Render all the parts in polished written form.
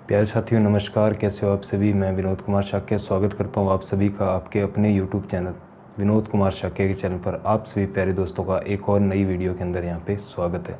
प्यारे साथियों नमस्कार, कैसे हो आप सभी। मैं विनोद कुमार शाक्य स्वागत करता हूं आप सभी का आपके अपने यूट्यूब चैनल विनोद कुमार शाक्य के चैनल पर। आप सभी प्यारे दोस्तों का एक और नई वीडियो के अंदर यहां पे स्वागत है।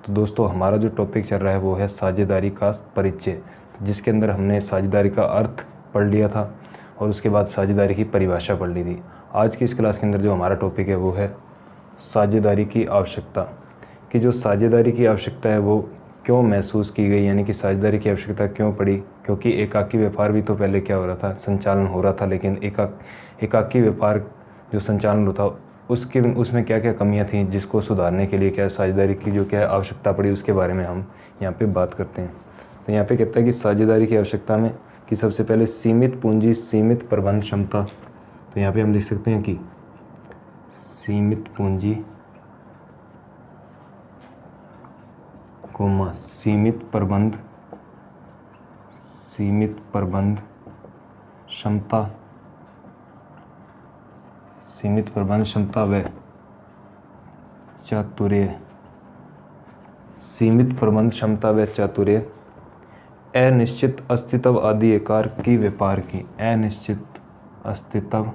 तो दोस्तों, हमारा जो टॉपिक चल रहा है वो है साझेदारी का परिचय, जिसके अंदर हमने साझेदारी का अर्थ पढ़ लिया था और उसके बाद साझेदारी की परिभाषा पढ़ ली थी। आज की इस क्लास के अंदर जो हमारा टॉपिक है वो है साझेदारी की आवश्यकता। कि जो साझेदारी की आवश्यकता है वो क्यों महसूस की गई, यानी कि साझेदारी की आवश्यकता क्यों पड़ी। क्योंकि एकाकी व्यापार भी तो पहले क्या हो रहा था, संचालन हो रहा था, लेकिन एकाकी व्यापार जो संचालन होता उसमें क्या क्या कमियां थी, जिसको सुधारने के लिए क्या साझेदारी की जो क्या आवश्यकता पड़ी, उसके बारे में हम यहाँ पे बात करते हैं। तो यहाँ पे कहता है कि साझेदारी की आवश्यकता में कि सबसे पहले सीमित पूंजी, सीमित प्रबंध क्षमता। तो यहाँ पे हम लिख सकते हैं कि सीमित पूंजी कोमा सीमित प्रबंध क्षमता, सीमित प्रबंध क्षमता व चातुर्य, सीमित प्रबंध क्षमता व चातुर्य, अनिश्चित अस्तित्व आदि एकाकी व्यापार की, अनिश्चित अस्तित्व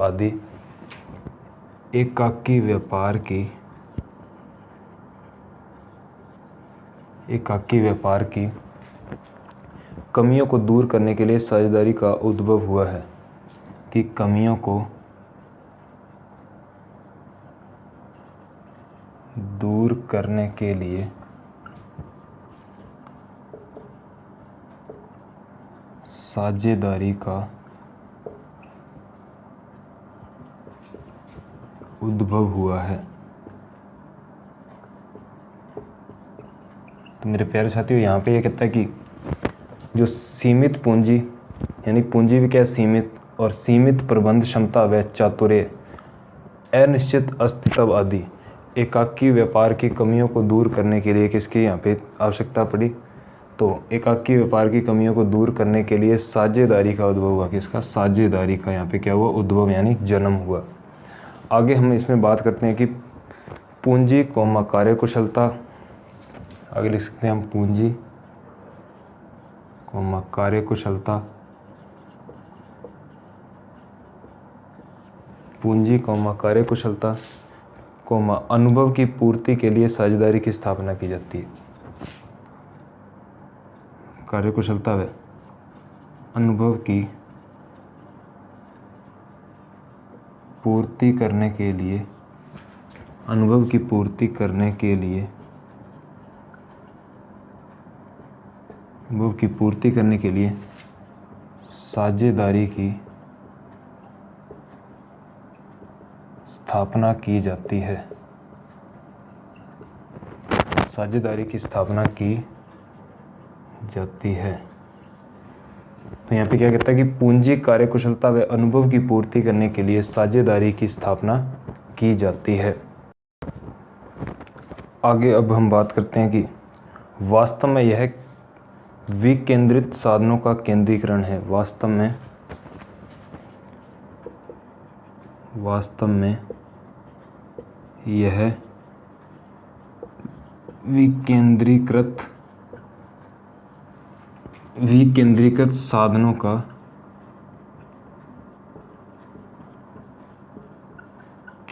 आदि एकाकी व्यापार की कमियों को दूर करने के लिए साझेदारी का उद्भव हुआ है। कि कमियों को दूर करने के लिए साझेदारी का उद्भव हुआ है। तो मेरे प्यारे साथियों, यहाँ पे ये कहता है कि जो सीमित पूंजी, यानी पूंजी भी क्या है, सीमित, और सीमित प्रबंध क्षमता व चातुर्य, अनिश्चित अस्तित्व आदि एकाकी व्यापार की कमियों को दूर करने के लिए किसकी यहाँ पे आवश्यकता पड़ी। तो एकाकी व्यापार की कमियों को दूर करने के लिए साझेदारी का उद्भव हुआ। किसका? साझेदारी का यहाँ पे क्या हुआ, उद्भव यानी जन्म हुआ। आगे हम इसमें बात करते हैं कि पूंजी कौमा कार्यकुशलता। आगे लिख सकते हैं हम पूंजी कौमा कार्यकुशलता, पूंजी कौमा कार्यकुशलता कौमा अनुभव की पूर्ति के लिए साझेदारी की स्थापना की जाती है। कार्यकुशलता व अनुभव की पूर्ति करने के लिए, साझेदारी की स्थापना की जाती है। तो यहाँ पे क्या कहता है कि पूंजी कार्यकुशलता व अनुभव की पूर्ति करने के लिए साझेदारी की स्थापना की जाती है। आगे अब हम बात करते हैं कि वास्तव में यह विकेंद्रित साधनों का केंद्रीकरण है। वास्तव में यह विकेंद्रीकृत साधनों का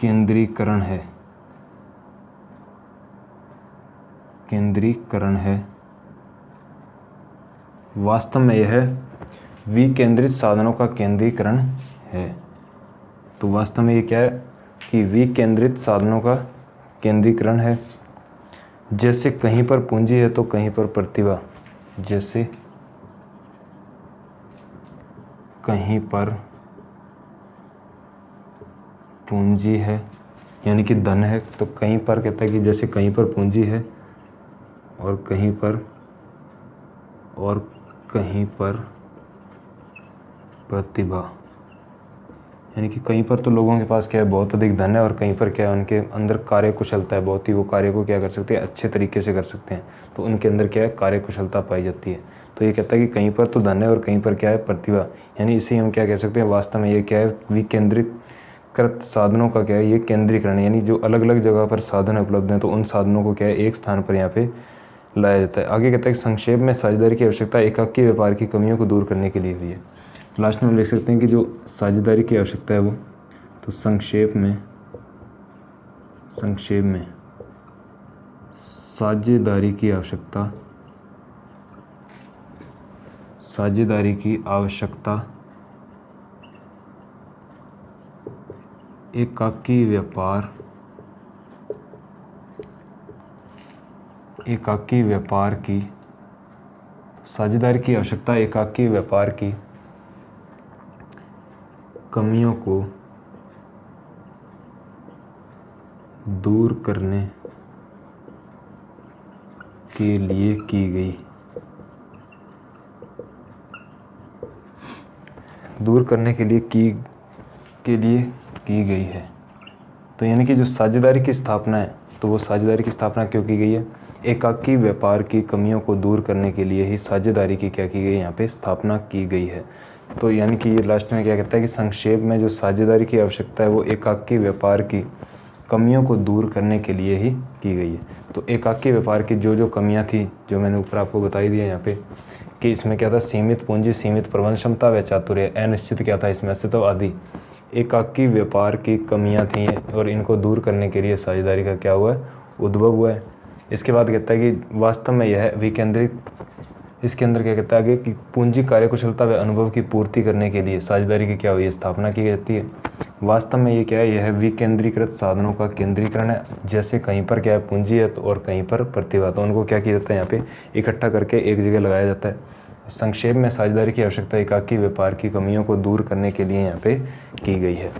केंद्रीकरण है। वास्तव में यह विकेंद्रित साधनों का केंद्रीकरण है। तो वास्तव में ये क्या है कि विकेंद्रित साधनों का केंद्रीकरण है। जैसे कहीं पर पूंजी है तो कहीं पर प्रतिभा, जैसे कहीं पर पूंजी है यानी कि धन है, तो कहीं पर कहता है कि जैसे कहीं पर पूंजी है और कहीं पर प्रतिभा, यानी कि कहीं पर तो लोगों के पास क्या है, बहुत अधिक धन है, और कहीं पर क्या है, उनके अंदर कार्यकुशलता है बहुत ही, वो कार्य को क्या कर सकते हैं, अच्छे तरीके से कर सकते हैं। तो उनके अंदर क्या है, कार्यकुशलता पाई जाती है। तो ये कहता है कि कहीं पर तो धन है और कहीं पर क्या है, प्रतिभा। यानी इसे हम क्या कह सकते हैं, वास्तव में ये क्या है, विकेंद्रीकृत साधनों का क्या है, ये केंद्रीकरण। यानी जो अलग अलग जगह पर साधन उपलब्ध हैं तो उन साधनों को क्या है, एक स्थान पर यहाँ पे लाया जाता है। आगे कहता है कि संक्षेप में साझेदारी की आवश्यकता एकाकी व्यापार की कमियों को दूर करने के लिए हुई है। लास्ट में हम लिख सकते हैं कि जो साझेदारी की आवश्यकता है वो, तो संक्षेप में साझेदारी की आवश्यकता एकाकी व्यापार की साझेदारी की आवश्यकता एकाकी व्यापार की कमियों को दूर करने के लिए की गई है। तो यानी कि जो साझेदारी की स्थापना है, तो वो साझेदारी की स्थापना क्यों की गई है, एकाकी व्यापार की कमियों को दूर करने के लिए ही साझेदारी की क्या की गई, यहाँ पे स्थापना की गई है। तो यानी कि ये लास्ट में क्या कहता है कि संक्षेप में जो साझेदारी की आवश्यकता है वो एकाकी व्यापार की कमियों को दूर करने के लिए ही की गई है। तो एकाकी व्यापार की जो जो कमियां थी, जो मैंने ऊपर आपको बताई दिया यहाँ पे, कि इसमें क्या था, सीमित पूंजी, सीमित प्रबंध क्षमता व चातुर्य, अनिश्चित क्या था इसमें, अस्तित्व आदि एकाकी व्यापार की कमियां थी और इनको दूर करने के लिए साझेदारी का क्या हुआ है, उद्भव हुआ है। इसके बाद कहता है कि वास्तव में यह विकेंद्रित, इसके अंदर क्या कहता है आगे कि पूंजी, कार्यकुशलता व अनुभव की पूर्ति करने के लिए साझेदारी की क्या हुई है, स्थापना की जाती है। वास्तव में ये क्या है, यह विकेंद्रीकृत साधनों का केंद्रीकरण है। जैसे कहीं पर क्या है, पूंजी है तो और कहीं पर प्रतिभा, तो उनको क्या किया जाता है, यहाँ पे इकट्ठा करके एक जगह लगाया जाता है। संक्षेप में साझेदारी की आवश्यकता एकाकी व्यापार की कमियों को दूर करने के लिए यहाँ पे की गई है।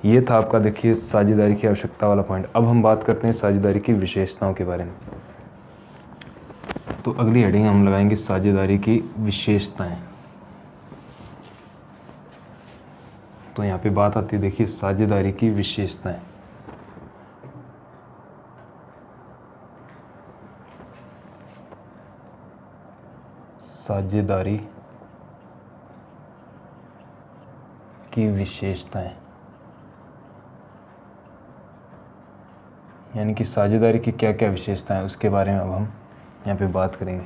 ये था आपका देखिए साझेदारी की आवश्यकता वाला पॉइंट। अब हम बात करते हैं साझेदारी की विशेषताओं के बारे में। तो अगली हेडिंग हम लगाएंगे साझेदारी की विशेषताएं। तो यहाँ पे बात आती है देखिए साझेदारी की विशेषताएं। साझेदारी की विशेषताएं यानी कि साझेदारी की क्या क्या विशेषताएं हैं उसके बारे में अब हम यहाँ पे बात करेंगे।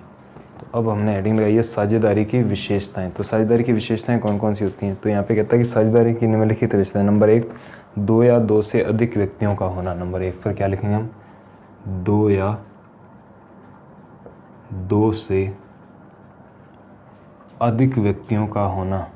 तो अब हमने हेडिंग लगाई है साझेदारी की विशेषताएं। तो साझेदारी की विशेषताएं कौन कौन सी होती हैं, तो यहाँ पे कहता है कि साझेदारी की निम्नलिखित विशेषताएं। नंबर 1, 2 या 2 से अधिक व्यक्तियों का होना। नंबर 1 पर क्या लिखेंगे हम, 2 या 2 से अधिक व्यक्तियों का होना।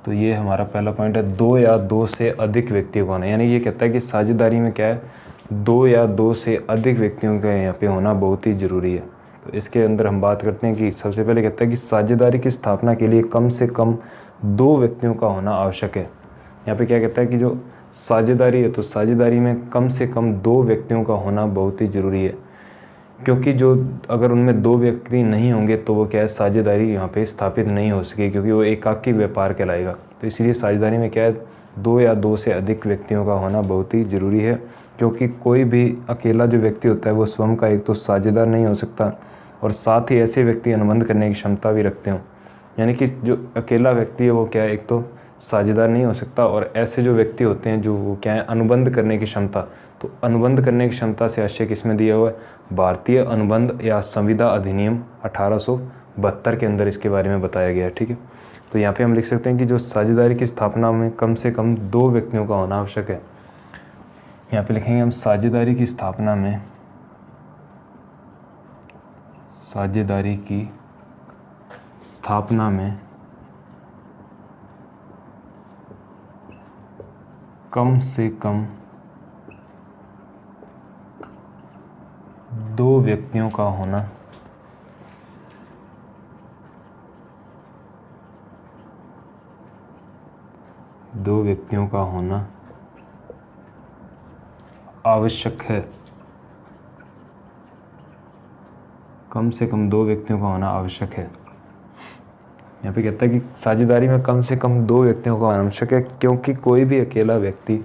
तो ये हमारा पहला पॉइंट है, 2 या 2 से अधिक व्यक्तियों का होना। यानी ये कहता है कि साझेदारी में क्या है, 2 या 2 से अधिक व्यक्तियों का यहाँ पे होना बहुत ही ज़रूरी है। तो इसके अंदर हम बात करते हैं कि सबसे पहले कहता है कि साझेदारी की स्थापना के लिए कम से कम 2 व्यक्तियों का होना आवश्यक है। यहाँ पे क्या कहता है कि जो साझेदारी है तो साझेदारी में कम से कम 2 व्यक्तियों का होना बहुत ही ज़रूरी है, क्योंकि जो अगर उनमें 2 व्यक्ति नहीं होंगे तो वो क्या है, साझेदारी यहाँ पे स्थापित नहीं हो सकेगी, क्योंकि वो एकाकी व्यापार कहलाएगा। तो इसलिए साझेदारी में क्या है, 2 या 2 से अधिक व्यक्तियों का होना बहुत ही ज़रूरी है, क्योंकि कोई भी अकेला जो व्यक्ति होता है वो स्वयं का एक तो साझेदार नहीं हो सकता और साथ ही ऐसे व्यक्ति अनुबंध करने की क्षमता भी रखते हों। यानी कि जो अकेला व्यक्ति है वो क्या है, एक तो साझेदार नहीं हो सकता, और ऐसे जो व्यक्ति होते हैं जो वो क्या है, अनुबंध करने की क्षमता। तो अनुबंध करने की क्षमता से आशय किसमें दिया हुआ है, भारतीय अनुबंध या संविदा अधिनियम 1872 के अंदर इसके बारे में बताया गया है। ठीक है, तो यहाँ पे हम लिख सकते हैं कि जो साझेदारी की स्थापना में कम से कम 2 व्यक्तियों का होना आवश्यक है। यहाँ पे लिखेंगे हम साझेदारी की स्थापना में कम से कम 2 व्यक्तियों का होना आवश्यक है। कम से कम 2 व्यक्तियों का होना आवश्यक है। यहाँ पे कहता है कि साझेदारी में कम से कम 2 व्यक्तियों का होना आवश्यक है, क्योंकि कोई भी अकेला व्यक्ति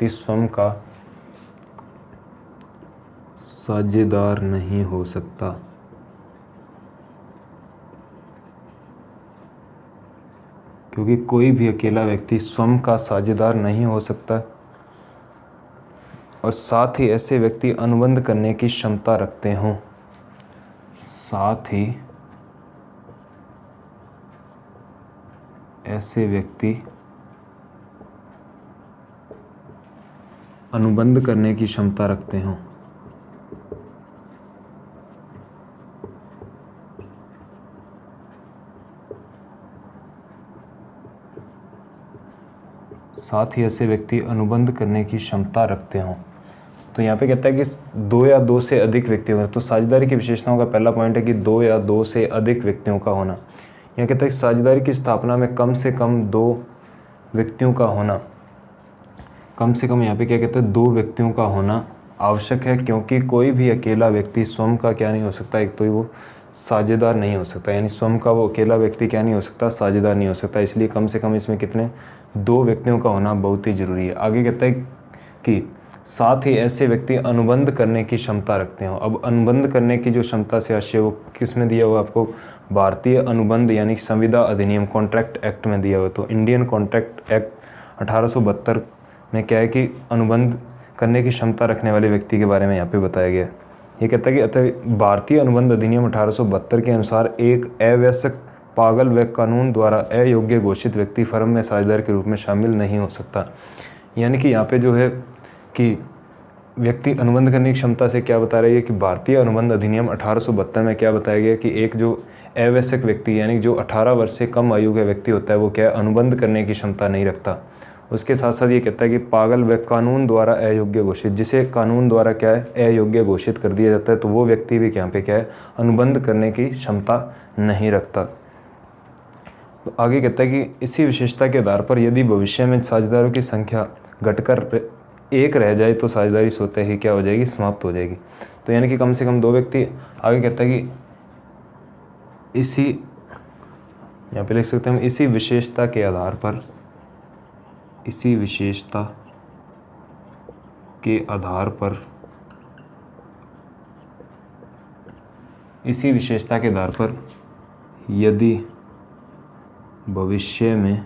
स्वयं का साझेदार नहीं हो सकता। क्योंकि कोई भी अकेला व्यक्ति स्वयं का साझेदार नहीं हो सकता और साथ ही ऐसे व्यक्ति अनुबंध करने की क्षमता रखते हों। साथ ही ऐसे व्यक्ति अनुबंध करने की क्षमता रखते हों। साथ ही ऐसे व्यक्ति अनुबंध करने की क्षमता रखते हों। तो यहाँ पे कहता है कि 2 या 2 से अधिक व्यक्ति होना। तो साझेदारी की विशेषताओं का पहला पॉइंट है कि 2 या 2 से अधिक व्यक्तियों का होना। यहाँ कहता है कि साझेदारी की स्थापना में कम से कम 2 व्यक्तियों का होना, कम से कम यहाँ पे क्या कहते हैं 2 व्यक्तियों का होना आवश्यक है, क्योंकि कोई भी अकेला व्यक्ति स्वयं का क्या नहीं हो सकता, एक तो वो साझेदार नहीं हो सकता, यानी स्वयं का वो अकेला व्यक्ति क्या नहीं हो सकता, साझेदार नहीं हो सकता। इसलिए कम से कम इसमें कितने 2 व्यक्तियों का होना बहुत ही जरूरी है। आगे कहता है कि साथ ही ऐसे व्यक्ति अनुबंध करने की क्षमता रखते हो। अब अनुबंध करने की जो क्षमता से आशय वो किस में दिया हुआ आपको, भारतीय अनुबंध यानी संविदा अधिनियम कॉन्ट्रैक्ट एक्ट में दिया हुआ। तो इंडियन कॉन्ट्रैक्ट एक्ट 1872 में क्या है कि अनुबंध करने की क्षमता रखने वाले व्यक्ति के बारे में यहाँ पे बताया गया। ये कहता है कि अतः भारतीय अनुबंध अधिनियम 1872 के अनुसार एक अवयस्क, पागल व कानून द्वारा अयोग्य घोषित व्यक्ति फर्म में साझेदार के रूप में शामिल नहीं हो सकता। यानी कि यहाँ पे जो है कि व्यक्ति अनुबंध करने की क्षमता से क्या बता रही है कि भारतीय अनुबंध अधिनियम 1872 में क्या बताया गया कि एक जो अवयस्क व्यक्ति यानी जो 18 वर्ष से कम आयु का व्यक्ति होता है वो क्या अनुबंध करने की क्षमता नहीं रखता। उसके साथ साथ ये कहता है कि पागल व कानून द्वारा अयोग्य घोषित, जिसे कानून द्वारा क्या है अयोग्य घोषित कर दिया जाता है, तो वो व्यक्ति भी यहाँ पे क्या है अनुबंध करने की क्षमता नहीं रखता। तो आगे कहता है कि इसी विशेषता के आधार पर यदि भविष्य में साझेदारों की संख्या घटकर 1 रह जाए तो साझेदारी स्वतः ही क्या हो जाएगी, समाप्त हो जाएगी। तो यानी कि कम से कम 2 व्यक्ति। आगे कहता है कि इसी यहाँ पे लिख सकते हैं हम इसी विशेषता के आधार पर, इसी विशेषता के आधार पर, इसी विशेषता के आधार पर यदि भविष्य में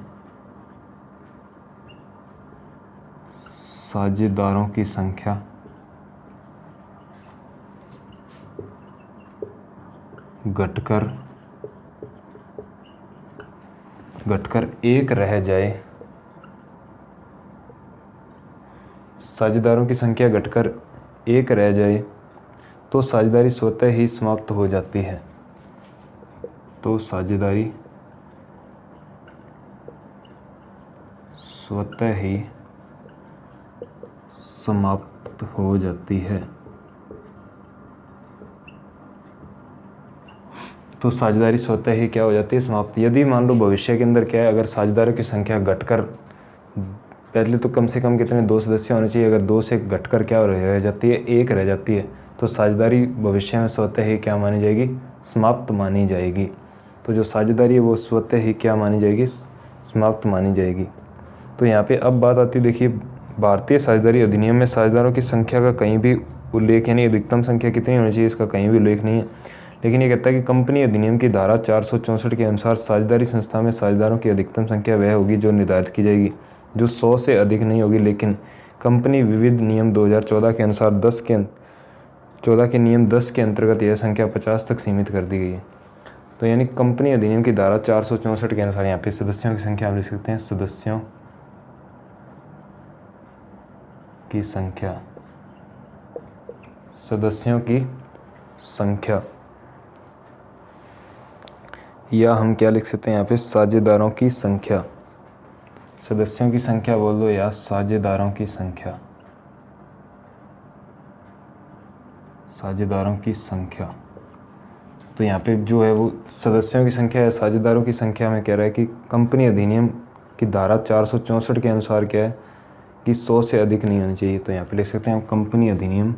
साझेदारों की संख्या घटकर 1 रह जाए, साझेदारों की संख्या घटकर 1 रह जाए तो साझेदारी स्वतः ही समाप्त हो जाती है। तो साझेदारी स्वतः ही समाप्त हो जाती है। तो साझेदारी स्वतः ही क्या हो जाती है, समाप्त। यदि मान लो भविष्य के अंदर क्या है, अगर साझेदारों की संख्या घटकर, पहले तो कम से कम कितने 2 सदस्य होने चाहिए, अगर 2 से घटकर क्या रह जाती है 1 रह जाती है तो साझेदारी भविष्य में स्वतः ही क्या मानी जाएगी, समाप्त मानी जाएगी। तो जो साझेदारी है वो स्वतः ही क्या मानी जाएगी, समाप्त मानी जाएगी। तो यहाँ पे अब बात आती है, देखिए भारतीय साझेदारी अधिनियम में साझेदारों की संख्या का कहीं भी उल्लेख, यानी अधिकतम संख्या कितनी होनी चाहिए इसका कहीं भी उल्लेख नहीं है। लेकिन ये कहता है कि कंपनी अधिनियम की धारा 464 के अनुसार साझेदारी संस्था में साझेदारों की अधिकतम संख्या वह होगी जो निर्धारित की जाएगी, जो 100 से अधिक नहीं होगी। लेकिन कंपनी विविध नियम 2014 के अनुसार 14 के नियम 10 के अंतर्गत यह संख्या 50 तक सीमित कर दी गई है। तो यानी कंपनी अधिनियम की धारा 464 के अनुसार यहाँ पे सदस्यों की संख्या आप लिख सकते हैं, सदस्यों की संख्या, सदस्यों की संख्या, या हम क्या लिख सकते हैं यहाँ पे साझेदारों की संख्या, सदस्यों की संख्या बोल दो या साझेदारों की संख्या, साझेदारों की संख्या, तो यहाँ पे जो है वो सदस्यों की संख्या है, साझेदारों की संख्या में कह रहा है कि कंपनी अधिनियम की धारा 464 के अनुसार क्या है कि 100 से अधिक नहीं होनी चाहिए। तो यहाँ पे लिख सकते हैं हम कंपनी अधिनियम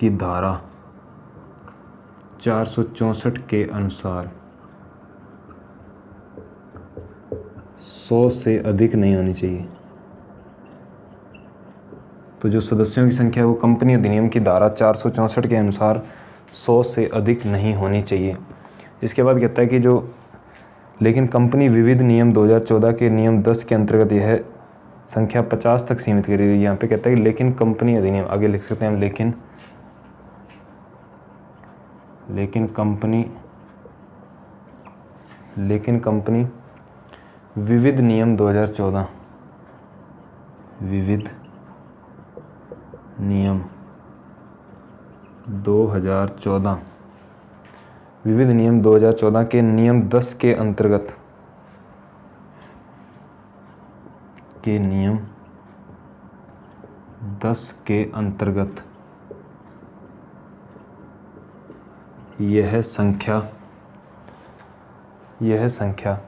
की धारा 464 के अनुसार 100 से अधिक नहीं होनी चाहिए। तो जो सदस्यों की संख्या है वो कंपनी अधिनियम की धारा 464 के अनुसार 100 से अधिक नहीं होनी चाहिए। इसके बाद कहता है कि जो लेकिन कंपनी विविध नियम 2014 के नियम 10 के अंतर्गत यह संख्या 50 तक सीमित करी गई। यहाँ पे कहता है कि लेकिन कंपनी अधिनियम, आगे लिख सकते हैं हम लेकिन कंपनी विविध नियम 2014 विविध नियम 2014 के नियम 10 के अंतर्गत यह संख्या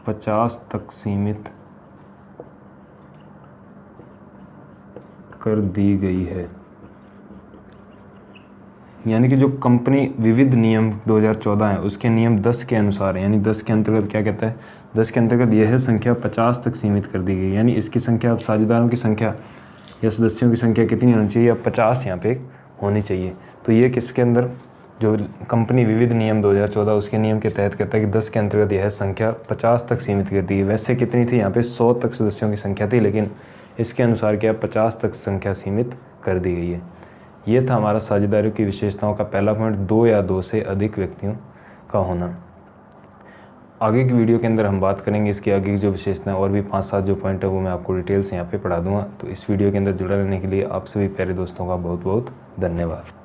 50 तक सीमित कर दी गई है। यानी कि जो कंपनी विविध नियम 2014 है उसके नियम 10 के अनुसार, यानी 10 के अंतर्गत क्या कहता है, 10 के अंतर्गत यह संख्या 50 तक सीमित कर दी गई। यानी इसकी संख्या, अब साझेदारों की संख्या या सदस्यों की संख्या कितनी होनी चाहिए, अब 50 यहाँ पे होनी चाहिए। तो ये किसके अंदर, जो कंपनी विविध नियम 2014 उसके नियम के तहत कहता है कि 10 के अंतर्गत यह संख्या 50 तक सीमित कर दी गई। वैसे कितनी थी, यहाँ पे 100 तक सदस्यों की संख्या थी, लेकिन इसके अनुसार क्या 50 तक संख्या सीमित कर दी गई है। ये था हमारा साझेदारों की विशेषताओं का पहला पॉइंट, 2 या 2 से अधिक व्यक्तियों का होना। आगे की वीडियो के अंदर हम बात करेंगे इसकी आगे की जो विशेषताएं, और भी 5-7 जो पॉइंट है वो मैं आपको डिटेल से यहाँ पे पढ़ा दूंगा। तो इस वीडियो के अंदर जुड़ा रहने के लिए आप सभी प्यारे दोस्तों का बहुत बहुत धन्यवाद।